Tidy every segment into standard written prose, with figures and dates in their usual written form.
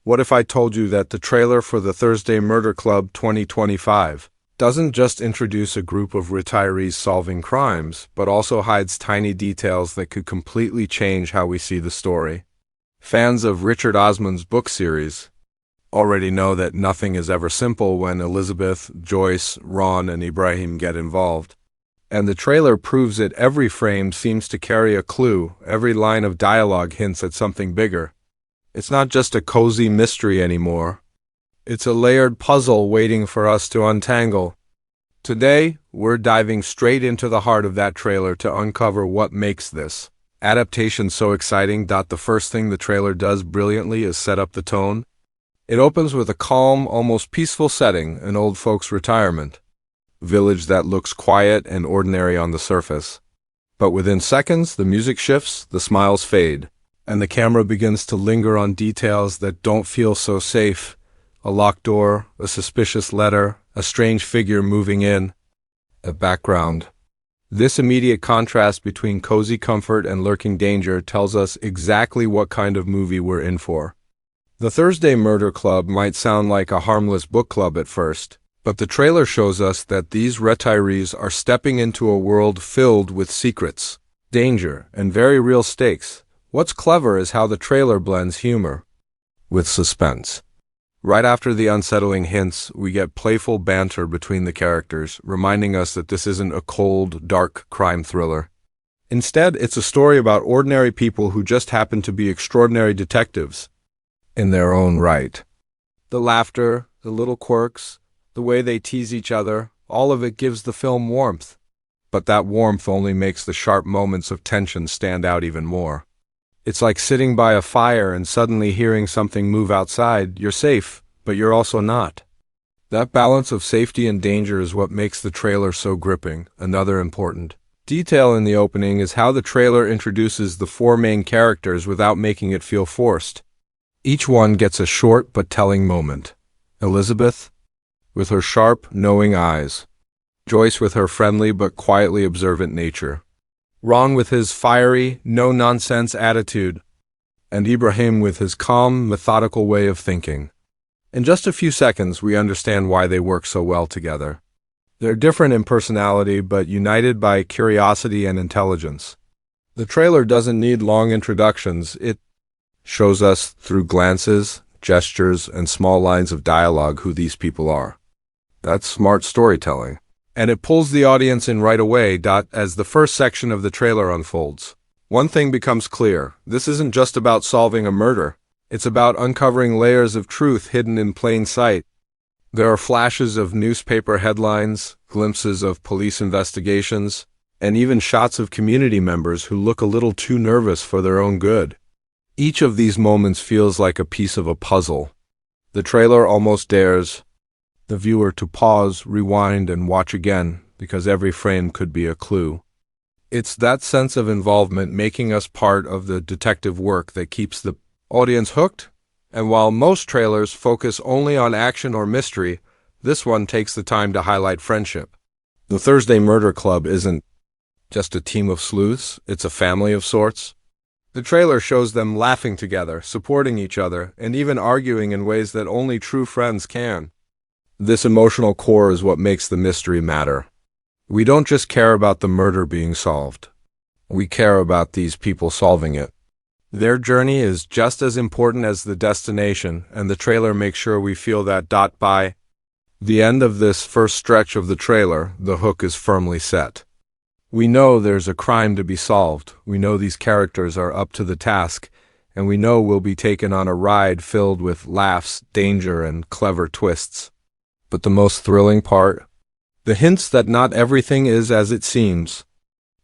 What if I told you that the trailer for the Thursday Murder Club 2025 doesn't just introduce a group of retirees solving crimes, but also hides tiny details that could completely change how we see the story? Fans of Richard Osman's book series already know that nothing is ever simple when Elizabeth, Joyce, Ron, and Ibrahim get involved. And the trailer proves it. Every frame seems to carry a clue, every line of dialogue hints at something bigger. It's not just a cozy mystery anymore. It's a layered puzzle waiting for us to untangle. Today, we're diving straight into the heart of that trailer to uncover what makes this adaptation so exciting. The first thing the trailer does brilliantly is set up the tone. It opens with a calm, almost peaceful setting, an old folks' retirement village that looks quiet and ordinary on the surface. But within seconds, the music shifts, the smiles fade, and the camera begins to linger on details that don't feel so safe. A locked door, a suspicious letter, a strange figure moving in, a background. This immediate contrast between cozy comfort and lurking danger tells us exactly what kind of movie we're in for. The Thursday Murder Club might sound like a harmless book club at first, but the trailer shows us that these retirees are stepping into a world filled with secrets, danger, and very real stakes. What's clever is how the trailer blends humor with suspense. Right after the unsettling hints, we get playful banter between the characters, reminding us that this isn't a cold, dark crime thriller. Instead, it's a story about ordinary people who just happen to be extraordinary detectives in their own right. The laughter, the little quirks, the way they tease each other, all of it gives the film warmth. But that warmth only makes the sharp moments of tension stand out even more. It's like sitting by a fire and suddenly hearing something move outside. You're safe, but you're also not. That balance of safety and danger is what makes the trailer so gripping. Another important detail in the opening is how the trailer introduces the four main characters without making it feel forced. Each one gets a short but telling moment. Elizabeth, with her sharp, knowing eyes. Joyce with her friendly but quietly observant nature. Ron with his fiery, no-nonsense attitude, and Ibrahim with his calm, methodical way of thinking. In just a few seconds, we understand why they work so well together. They're different in personality, but united by curiosity and intelligence. The trailer doesn't need long introductions. It shows us through glances, gestures, and small lines of dialogue who these people are. That's smart storytelling. And it pulls the audience in right away. As the first section of the trailer unfolds, one thing becomes clear. This isn't just about solving a murder. It's about uncovering layers of truth hidden in plain sight. There are flashes of newspaper headlines, glimpses of police investigations, and even shots of community members who look a little too nervous for their own good. Each of these moments feels like a piece of a puzzle. The trailer almost dares the viewer to pause, rewind, and watch again, because every frame could be a clue. It's that sense of involvement making us part of the detective work that keeps the audience hooked. And while most trailers focus only on action or mystery, this one takes the time to highlight friendship. The Thursday Murder Club isn't just a team of sleuths, it's a family of sorts. The trailer shows them laughing together, supporting each other, and even arguing in ways that only true friends can. This emotional core is what makes the mystery matter. We don't just care about the murder being solved. We care about these people solving it. Their journey is just as important as the destination, and the trailer makes sure we feel that. By the end of this first stretch of the trailer, the hook is firmly set. We know there's a crime to be solved. We know these characters are up to the task, and we know we'll be taken on a ride filled with laughs, danger, and clever twists. But the most thrilling part? The hints that not everything is as it seems.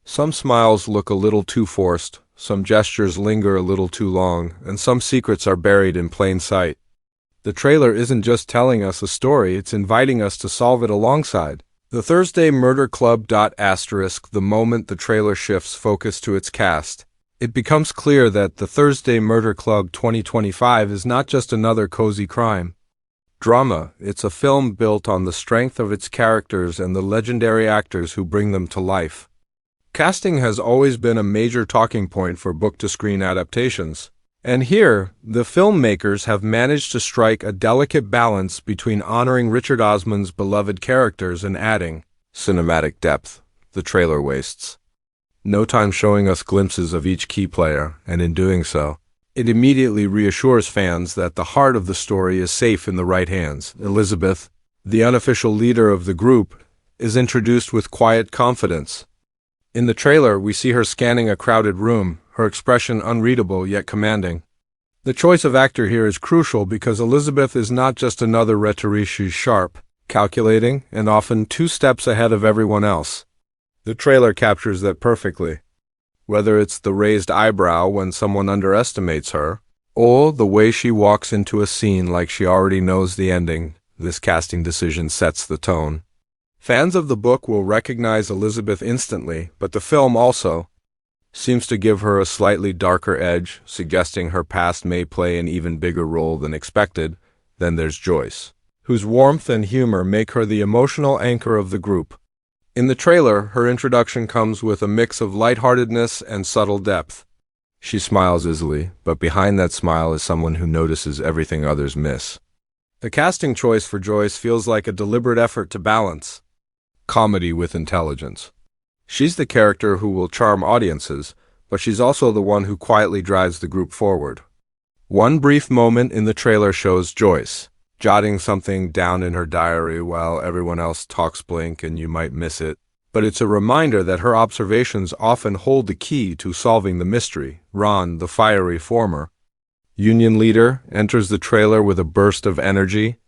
Some smiles look a little too forced, some gestures linger a little too long, and some secrets are buried in plain sight. The trailer isn't just telling us a story, it's inviting us to solve it alongside. The Thursday Murder Club. The moment the trailer shifts focus to its cast, it becomes clear that the Thursday Murder Club 2025 is not just another cozy crime drama. It's a film built on the strength of its characters and the legendary actors who bring them to life. Casting has always been a major talking point for book-to-screen adaptations. And here, the filmmakers have managed to strike a delicate balance between honoring Richard Osman's beloved characters and adding cinematic depth the trailer wastes. No time showing us glimpses of each key player, and in doing so, it immediately reassures fans that the heart of the story is safe in the right hands. Elizabeth, the unofficial leader of the group, is introduced with quiet confidence. In the trailer, we see her scanning a crowded room, her expression unreadable yet commanding. The choice of actor here is crucial because Elizabeth is not just another rhetorician. She's sharp, calculating, and often 2 steps ahead of everyone else. The trailer captures that perfectly. Whether it's the raised eyebrow when someone underestimates her, or the way she walks into a scene like she already knows the ending, this casting decision sets the tone. Fans of the book will recognize Elizabeth instantly, but the film also seems to give her a slightly darker edge, suggesting her past may play an even bigger role than expected. Then there's Joyce, whose warmth and humor make her the emotional anchor of the group. In the trailer, her introduction comes with a mix of lightheartedness and subtle depth. She smiles easily, but behind that smile is someone who notices everything others miss. The casting choice for Joyce feels like a deliberate effort to balance comedy with intelligence. She's the character who will charm audiences, but she's also the one who quietly drives the group forward. One brief moment in the trailer shows Joyce jotting something down in her diary while everyone else talks blank and you might miss it, but it's a reminder that her observations often hold the key to solving the mystery. Ron, the fiery former union leader, enters the trailer with a burst of energy.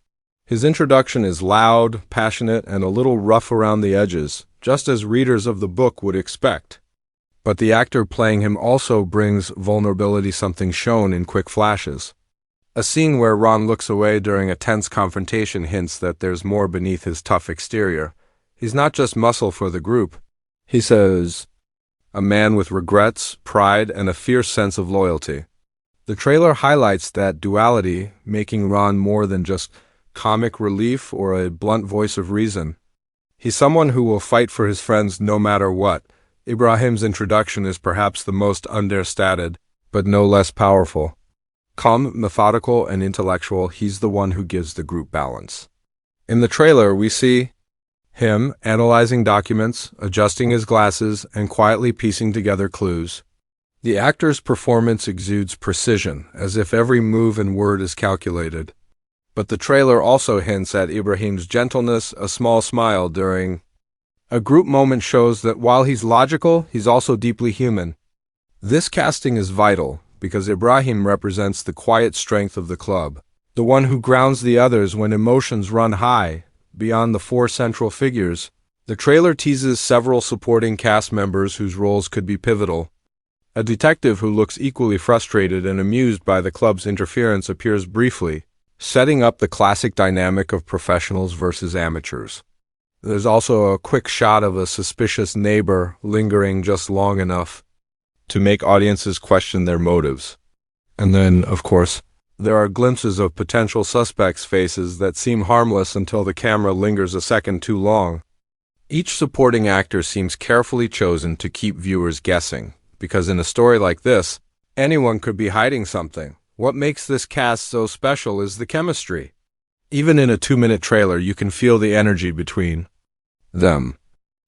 His introduction is loud, passionate, and a little rough around the edges, just as readers of the book would expect. But the actor playing him also brings vulnerability, something shown in quick flashes. A scene where Ron looks away during a tense confrontation hints that there's more beneath his tough exterior. He's not just muscle for the group. He says, a man with regrets, pride, and a fierce sense of loyalty. The trailer highlights that duality, making Ron more than just comic relief or a blunt voice of reason. He's someone who will fight for his friends no matter what. Ibrahim's introduction is perhaps the most understated, but no less powerful. Calm, methodical, and intellectual, he's the one who gives the group balance. In the trailer, we see him analyzing documents, adjusting his glasses, and quietly piecing together clues. The actor's performance exudes precision, as if every move and word is calculated. But the trailer also hints at Ibrahim's gentleness. A small smile during a group moment shows that while he's logical, he's also deeply human. This casting is vital because Ibrahim represents the quiet strength of the club, the one who grounds the others when emotions run high. Beyond the 4 central figures, the trailer teases several supporting cast members whose roles could be pivotal. A detective who looks equally frustrated and amused by the club's interference appears briefly, setting up the classic dynamic of professionals versus amateurs. There's also a quick shot of a suspicious neighbor lingering just long enough to make audiences question their motives. And then, of course, there are glimpses of potential suspects' faces that seem harmless until the camera lingers a second too long. Each supporting actor seems carefully chosen to keep viewers guessing, because in a story like this, anyone could be hiding something. What makes this cast so special is the chemistry. Even in a 2-minute trailer, you can feel the energy between them.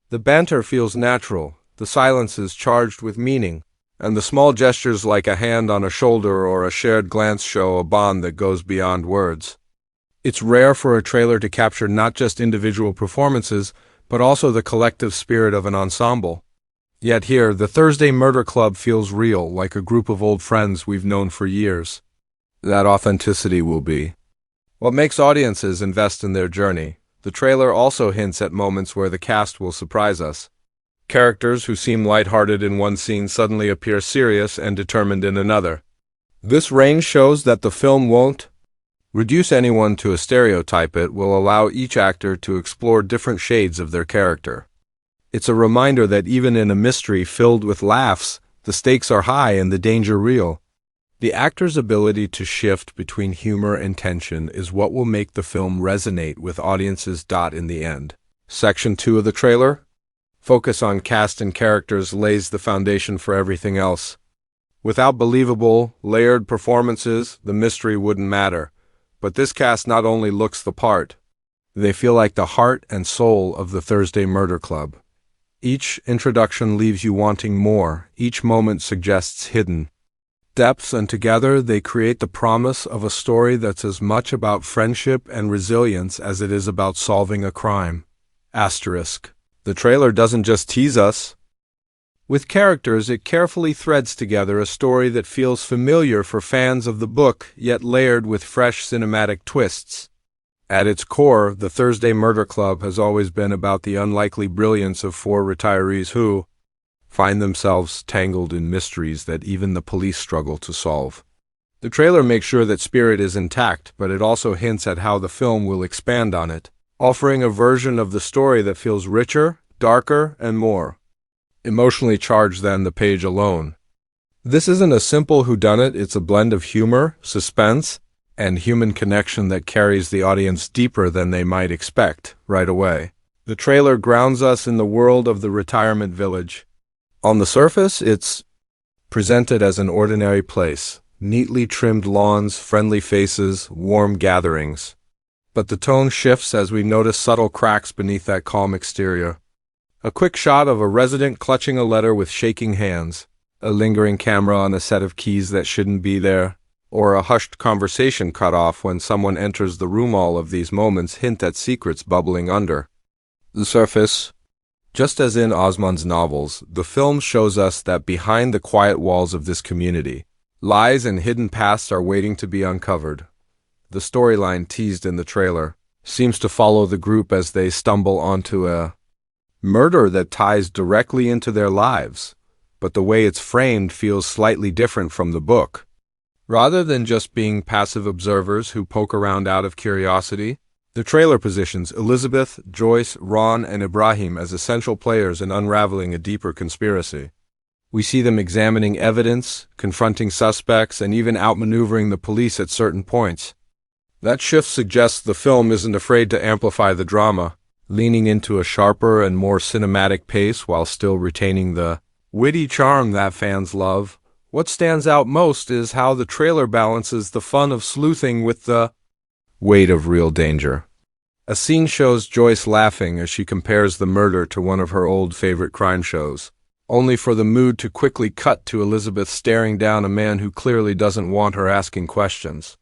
The banter feels natural, the silences charged with meaning, and the small gestures like a hand on a shoulder or a shared glance show a bond that goes beyond words. It's rare for a trailer to capture not just individual performances, but also the collective spirit of an ensemble. Yet here, the Thursday Murder Club feels real, like a group of old friends we've known for years. That authenticity will be what makes audiences invest in their journey. The trailer also hints at moments where the cast will surprise us. Characters who seem lighthearted in one scene suddenly appear serious and determined in another. This range shows that the film won't reduce anyone to a stereotype. It will allow each actor to explore different shades of their character. It's a reminder that even in a mystery filled with laughs, the stakes are high and the danger real. The actor's ability to shift between humor and tension is what will make the film resonate with audiences. In the end, Section 2 of the trailer, focus on cast and characters, lays the foundation for everything else. Without believable, layered performances, the mystery wouldn't matter. But this cast not only looks the part, they feel like the heart and soul of the Thursday Murder Club. Each introduction leaves you wanting more, each moment suggests hidden depths, and together they create the promise of a story that's as much about friendship and resilience as it is about solving a crime. Asterisk. The trailer doesn't just tease us. With characters, it carefully threads together a story that feels familiar for fans of the book, yet layered with fresh cinematic twists. At its core, the Thursday Murder Club has always been about the unlikely brilliance of four retirees who find themselves tangled in mysteries that even the police struggle to solve. The trailer makes sure that spirit is intact, but it also hints at how the film will expand on it, offering a version of the story that feels richer, darker, and more emotionally charged than the page alone. This isn't a simple whodunit, it's a blend of humor, suspense, and human connection that carries the audience deeper than they might expect right away. The trailer grounds us in the world of the retirement village. On the surface, it's presented as an ordinary place, neatly trimmed lawns, friendly faces, warm gatherings. But the tone shifts as we notice subtle cracks beneath that calm exterior. A quick shot of a resident clutching a letter with shaking hands, a lingering camera on a set of keys that shouldn't be there, or a hushed conversation cut off when someone enters the room. All of these moments hint at secrets bubbling under the surface. Just as in Osman's novels, the film shows us that behind the quiet walls of this community, lies and hidden pasts are waiting to be uncovered. The storyline teased in the trailer seems to follow the group as they stumble onto a murder that ties directly into their lives, but the way it's framed feels slightly different from the book. Rather than just being passive observers who poke around out of curiosity, the trailer positions Elizabeth, Joyce, Ron, and Ibrahim as essential players in unraveling a deeper conspiracy. We see them examining evidence, confronting suspects, and even outmaneuvering the police at certain points. That shift suggests the film isn't afraid to amplify the drama, leaning into a sharper and more cinematic pace while still retaining the witty charm that fans love. What stands out most is how the trailer balances the fun of sleuthing with the weight of real danger. A scene shows Joyce laughing as she compares the murder to one of her old favorite crime shows, only for the mood to quickly cut to Elizabeth staring down a man who clearly doesn't want her asking questions.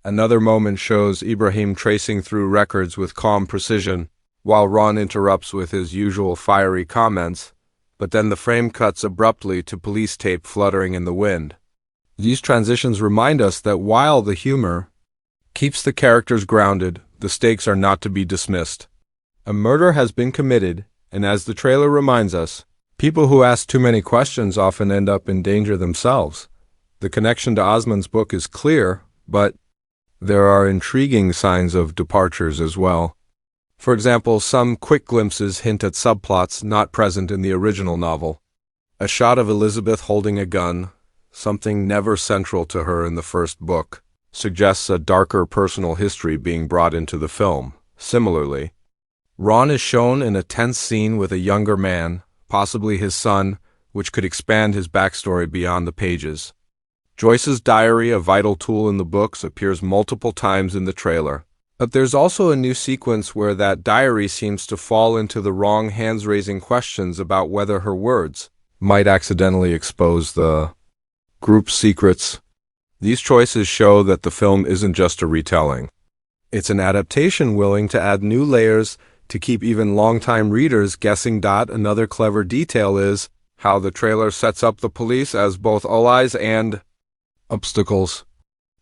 Another moment shows Ibrahim tracing through records with calm precision, while Ron interrupts with his usual fiery comments, but then the frame cuts abruptly to police tape fluttering in the wind. These transitions remind us that while the humor keeps the characters grounded, the stakes are not to be dismissed. A murder has been committed, and as the trailer reminds us, people who ask too many questions often end up in danger themselves. The connection to Osman's book is clear, but there are intriguing signs of departures as well. For example, some quick glimpses hint at subplots not present in the original novel. A shot of Elizabeth holding a gun, something never central to her in the first book, suggests a darker personal history being brought into the film. Similarly, Ron is shown in a tense scene with a younger man, possibly his son, which could expand his backstory beyond the pages. Joyce's diary, a vital tool in the books, appears multiple times in the trailer. But there's also a new sequence where that diary seems to fall into the wrong hands-raising questions about whether her words might accidentally expose the group's secrets. These choices show that the film isn't just a retelling. It's an adaptation willing to add new layers to keep even longtime readers guessing. Another clever detail is how the trailer sets up the police as both allies and obstacles.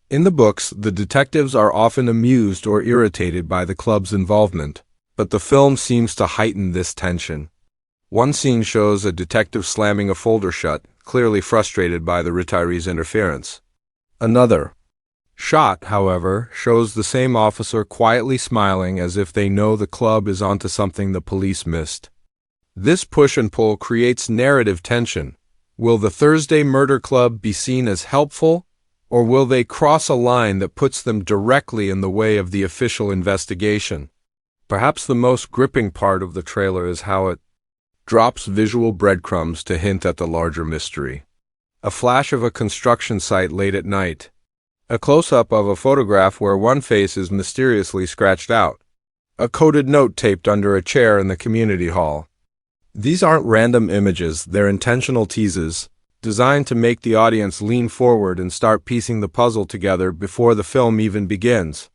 In the books, the detectives are often amused or irritated by the club's involvement, but the film seems to heighten this tension. One scene shows a detective slamming a folder shut, clearly frustrated by the retirees' interference. Another shot, however, shows the same officer quietly smiling as if they know the club is onto something the police missed. This push and pull creates narrative tension. Will the Thursday Murder Club be seen as helpful, or will they cross a line that puts them directly in the way of the official investigation? Perhaps the most gripping part of the trailer is how it drops visual breadcrumbs to hint at the larger mystery. A flash of a construction site late at night. A close-up of a photograph where one face is mysteriously scratched out. A coded note taped under a chair in the community hall. These aren't random images, they're intentional teases, designed to make the audience lean forward and start piecing the puzzle together before the film even begins.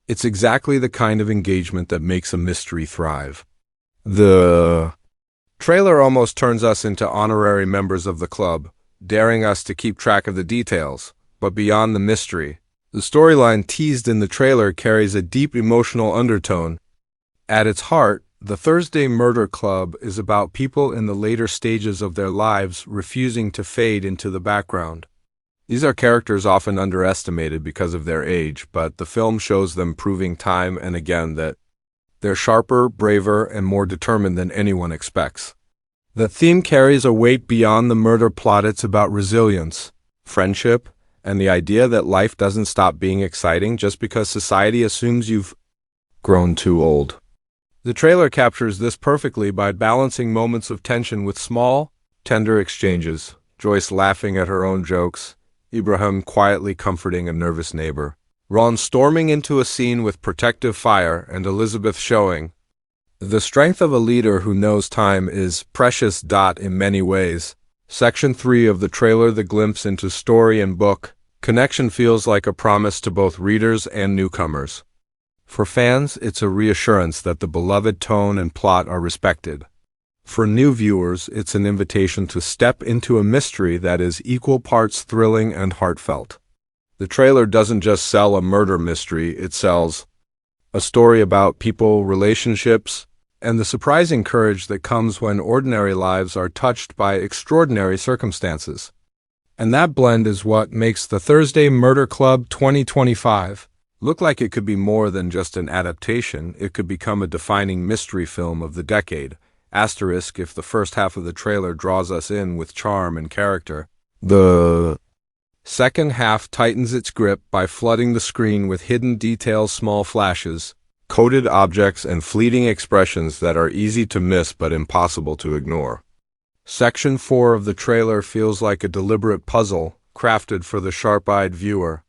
It's exactly the kind of engagement that makes a mystery thrive. The trailer almost turns us into honorary members of the club, daring us to keep track of the details. But beyond the mystery, the storyline teased in the trailer carries a deep emotional undertone. At its heart, the Thursday Murder Club is about people in the later stages of their lives refusing to fade into the background. These are characters often underestimated because of their age, but the film shows them proving time and again that they're sharper, braver, and more determined than anyone expects. The theme carries a weight beyond the murder plot. It's about resilience, friendship, and the idea that life doesn't stop being exciting just because society assumes you've grown too old. The trailer captures this perfectly by balancing moments of tension with small, tender exchanges. Joyce laughing at her own jokes, Ibrahim quietly comforting a nervous neighbor, Ron storming into a scene with protective fire, and Elizabeth showing the strength of a leader who knows time is precious. In many ways. Section 3 of the trailer, the glimpse into story and book connection, feels like a promise to both readers and newcomers. For fans, it's a reassurance that the beloved tone and plot are respected. For new viewers, it's an invitation to step into a mystery that is equal parts thrilling and heartfelt. The trailer doesn't just sell a murder mystery, it sells a story about people, relationships, and the surprising courage that comes when ordinary lives are touched by extraordinary circumstances. And that blend is what makes the Thursday Murder Club 2025 look like it could be more than just an adaptation. It could become a defining mystery film of the decade. Asterisk if the first half of the trailer draws us in with charm and character. The second half tightens its grip by flooding the screen with hidden details, small flashes, coded objects, and fleeting expressions that are easy to miss but impossible to ignore. Section 4 of the trailer feels like a deliberate puzzle, crafted for the sharp-eyed viewer.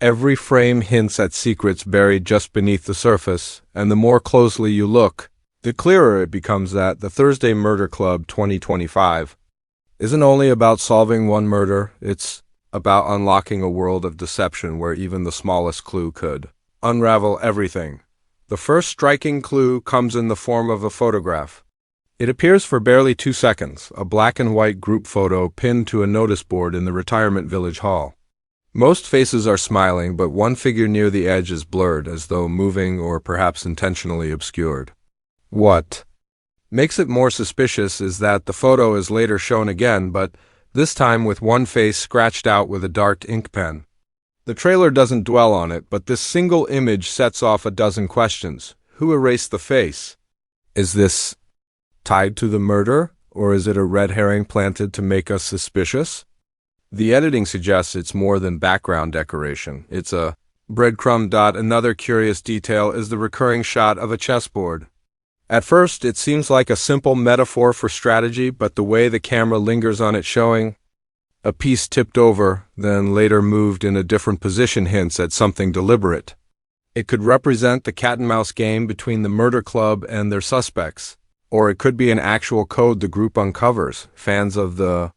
Every frame hints at secrets buried just beneath the surface, and the more closely you look, the clearer it becomes that the Thursday Murder Club 2025 isn't only about solving one murder, it's about unlocking a world of deception where even the smallest clue could unravel everything. The first striking clue comes in the form of a photograph. It appears for barely 2 seconds, a black and white group photo pinned to a notice board in the retirement village hall. Most faces are smiling, but one figure near the edge is blurred, as though moving or perhaps intentionally obscured. What makes it more suspicious is that the photo is later shown again, but this time with one face scratched out with a dark ink pen. The trailer doesn't dwell on it, but this single image sets off a dozen questions. Who erased the face? Is this tied to the murder, or is it a red herring planted to make us suspicious? The editing suggests it's more than background decoration. It's a breadcrumb. Another curious detail is the recurring shot of a chessboard. At first, it seems like a simple metaphor for strategy, but the way the camera lingers on it, showing a piece tipped over, then later moved in a different position, hints at something deliberate. It could represent the cat-and-mouse game between the murder club and their suspects, or it could be an actual code the group uncovers. Fans of the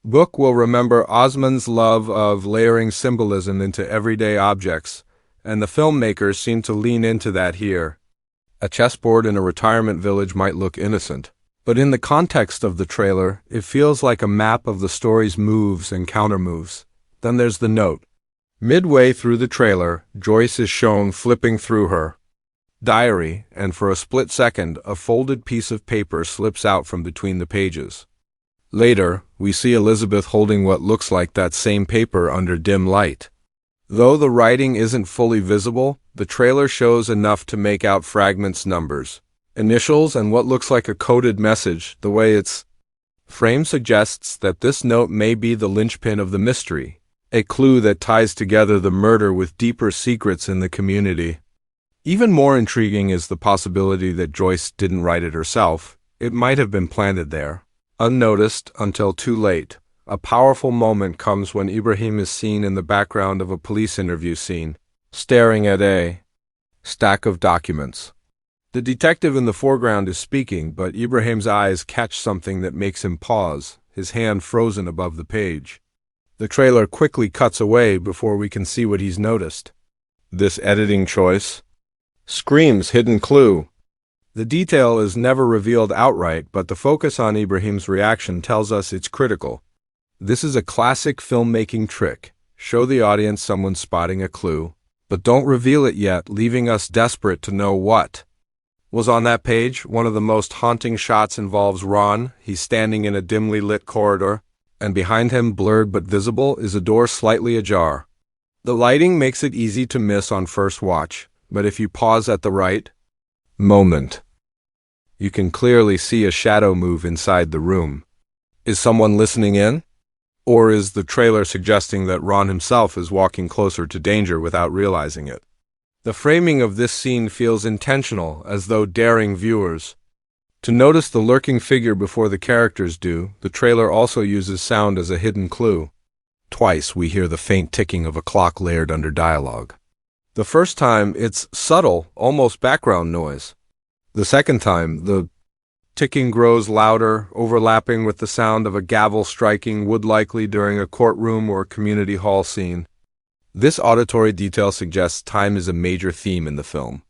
book will remember Osman's love of layering symbolism into everyday objects, and the filmmakers seem to lean into that here. A chessboard in a retirement village might look innocent, but in the context of the trailer, it feels like a map of the story's moves and countermoves. Then there's the note. Midway through the trailer, Joyce is shown flipping through her diary, and for a split second, a folded piece of paper slips out from between the pages. Later, we see Elizabeth holding what looks like that same paper under dim light. Though the writing isn't fully visible, the trailer shows enough to make out fragments, numbers, initials, and what looks like a coded message. The way it's framed suggests that this note may be the linchpin of the mystery, a clue that ties together the murder with deeper secrets in the community. Even more intriguing is the possibility that Joyce didn't write it herself. It might have been planted there, unnoticed until too late, A powerful moment comes when Ibrahim is seen in the background of a police interview scene, staring at a stack of documents. The detective in the foreground is speaking, but Ibrahim's eyes catch something that makes him pause, his hand frozen above the page. The trailer quickly cuts away before we can see what he's noticed. This editing choice screams hidden clue. The detail is never revealed outright, but the focus on Ibrahim's reaction tells us it's critical. This is a classic filmmaking trick. Show the audience someone spotting a clue, but don't reveal it yet, leaving us desperate to know what was on that page. One of the most haunting shots involves Ron. He's standing in a dimly lit corridor, and behind him, blurred but visible, is a door slightly ajar. The lighting makes it easy to miss on first watch, but if you pause at the right moment, you can clearly see a shadow move inside the room. Is someone listening in? Or is the trailer suggesting that Ron himself is walking closer to danger without realizing it? The framing of this scene feels intentional, as though daring viewers to notice the lurking figure before the characters do. The trailer also uses sound as a hidden clue. Twice we hear the faint ticking of a clock layered under dialogue. The first time, it's subtle, almost background noise. The second time, the ticking grows louder, overlapping with the sound of a gavel striking, would likely during a courtroom or community hall scene. This auditory detail suggests time is a major theme in the film.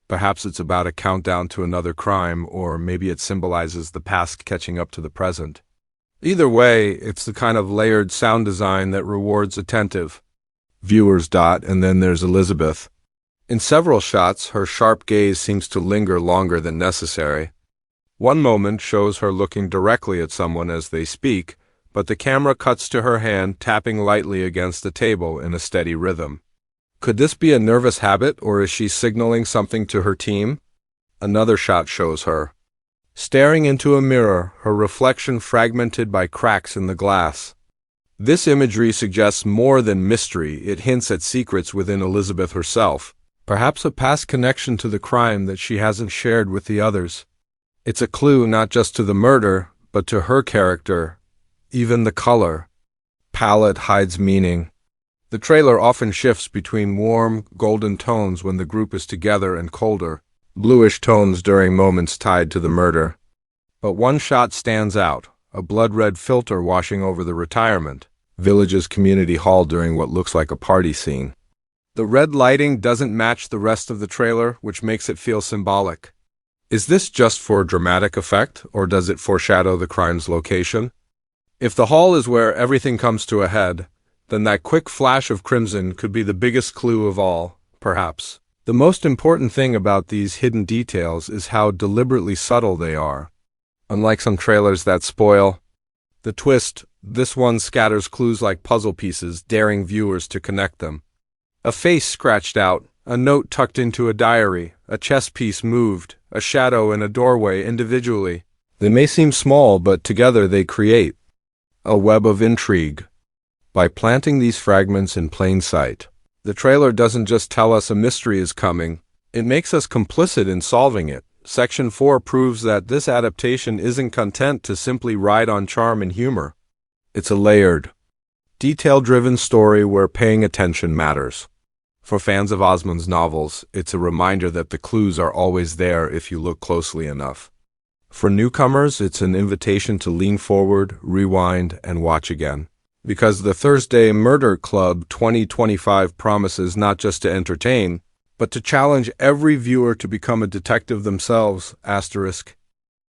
Perhaps it's about a countdown to another crime, or maybe it symbolizes the past catching up to the present. Either way, it's the kind of layered sound design that rewards attentive viewers. And then there's Elizabeth. In several shots, her sharp gaze seems to linger longer than necessary. One moment shows her looking directly at someone as they speak, but the camera cuts to her hand tapping lightly against the table in a steady rhythm. Could this be a nervous habit, or is she signaling something to her team? Another shot shows her staring into a mirror, her reflection fragmented by cracks in the glass. This imagery suggests more than mystery. It hints at secrets within Elizabeth herself, perhaps a past connection to the crime that she hasn't shared with the others. It's a clue not just to the murder, but to her character. Even the color palette hides meaning. The trailer often shifts between warm, golden tones when the group is together and colder, bluish tones during moments tied to the murder. But one shot stands out, a blood-red filter washing over the retirement village's community hall during what looks like a party scene. The red lighting doesn't match the rest of the trailer, which makes it feel symbolic. Is this just for dramatic effect, or does it foreshadow the crime's location? If the hall is where everything comes to a head, then that quick flash of crimson could be the biggest clue of all, perhaps. The most important thing about these hidden details is how deliberately subtle they are. Unlike some trailers that spoil the twist, this one scatters clues like puzzle pieces, daring viewers to connect them. A face scratched out, a note tucked into a diary, a chess piece moved, a shadow in a doorway. Individually, they may seem small, but together they create a web of intrigue. By planting these fragments in plain sight, the trailer doesn't just tell us a mystery is coming, it makes us complicit in solving it. Section 4 proves that this adaptation isn't content to simply ride on charm and humor. It's a layered, detail-driven story where paying attention matters. For fans of Osman's novels, it's a reminder that the clues are always there if you look closely enough. For newcomers, it's an invitation to lean forward, rewind, and watch again. Because the Thursday Murder Club 2025 promises not just to entertain, but to challenge every viewer to become a detective themselves, **.